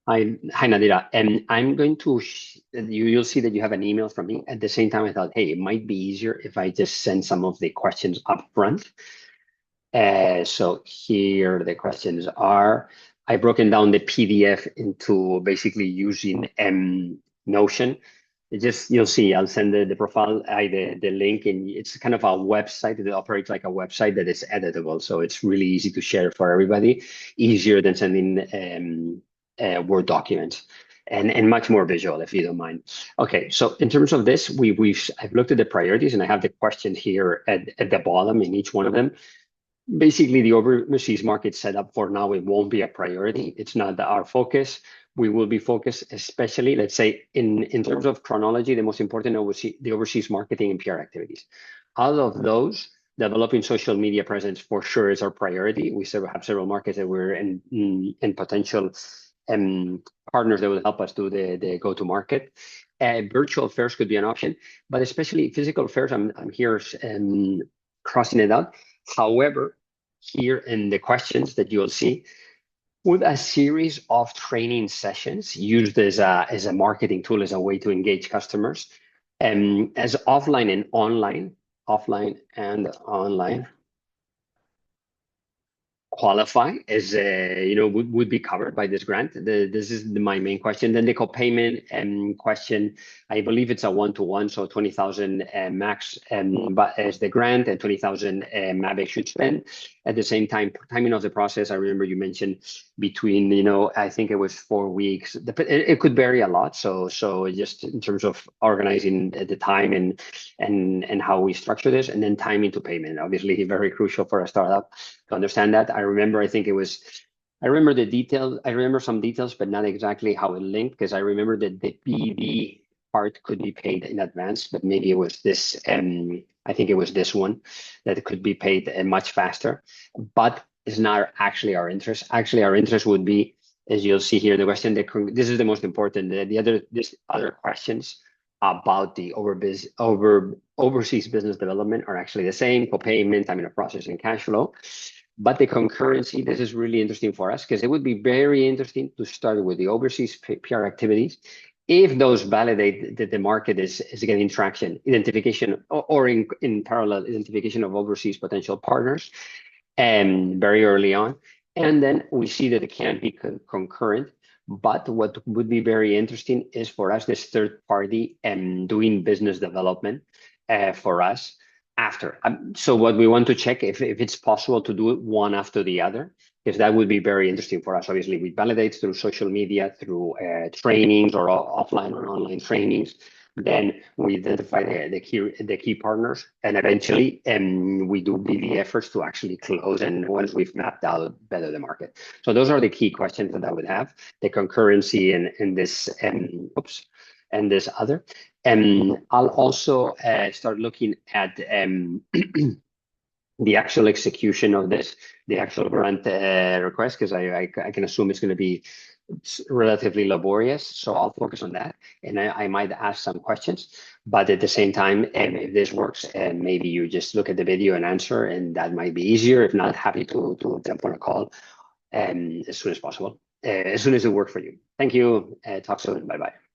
Hi, Nadhirah. And I'm going to, you'll see that you have an email from me. At the same time, I thought, hey, it might be easier if I just send some of the questions up front. So here the questions are, I've broken down the PDF into basically using Notion. You'll see, I'll send the profile, the link, and it's kind of a website that operates like a website that is editable. So it's really easy to share for everybody, easier than sending Word documents. And much more visual, if you don't mind. Okay, so in terms of this, I've looked at the priorities, and I have the question here at the bottom in each one of them. Basically, the overseas market setup for now, it won't be a priority. It's not our focus. We will be focused, especially, let's say, in terms of chronology, the most important the overseas marketing and PR activities. Out of those, developing social media presence for sure is our priority. We have several markets that we're in potential partners that will help us do the go-to-market. Virtual fairs could be an option, but especially physical fairs, I'm here crossing it out. However, here in the questions that you'll see, with a series of training sessions used as a marketing tool, as a way to engage customers, as offline and online qualify as would be covered by this grant. This is my main question. Then the co-payment question, I believe it's a one-to-one, so 20,000 max, but as the grant, and 20,000 mavic should spend. At the same time, timing of the process, I remember you mentioned between, I think it was 4 weeks. It could vary a lot. So just in terms of organizing the time and how we structure this, and then timing to payment, obviously very crucial for a startup to understand that. I remember the details. I remember some details, but not exactly how it linked, because I remember that the BD part could be paid in advance, but maybe it was this, I think it was this one that could be paid much faster, but it's not actually our interest. Actually, our interest would be, as you'll see here in the question, this is the most important. These other questions about the overseas business development are actually the same: co-payment, timing of process, and cash flow. But the concurrency, this is really interesting for us, because it would be very interesting to start with the overseas PR activities. If those validate that the market is getting traction, identification, or in parallel, identification of overseas potential partners, and very early on. And then we see that it can be concurrent. But what would be very interesting is for us, this third party doing business development for us after. So what we want to check if it's possible to do it one after the other, because that would be very interesting for us. Obviously, we validate through social media, through trainings or offline or online trainings. Then we identify the key partners, and eventually we do BD efforts to actually close, and once we've mapped out better the market. So those are the key questions that I would have: the concurrency and this and this other. I'll also start looking at the actual execution of this, the actual grant request, because I can assume it's going to be relatively laborious. So I'll focus on that, and I might ask some questions. But at the same time, if this works, and maybe you just look at the video and answer, and that might be easier. If not, happy to jump on a call as soon as possible, as soon as it works for you. Thank you. Talk soon. Bye-bye.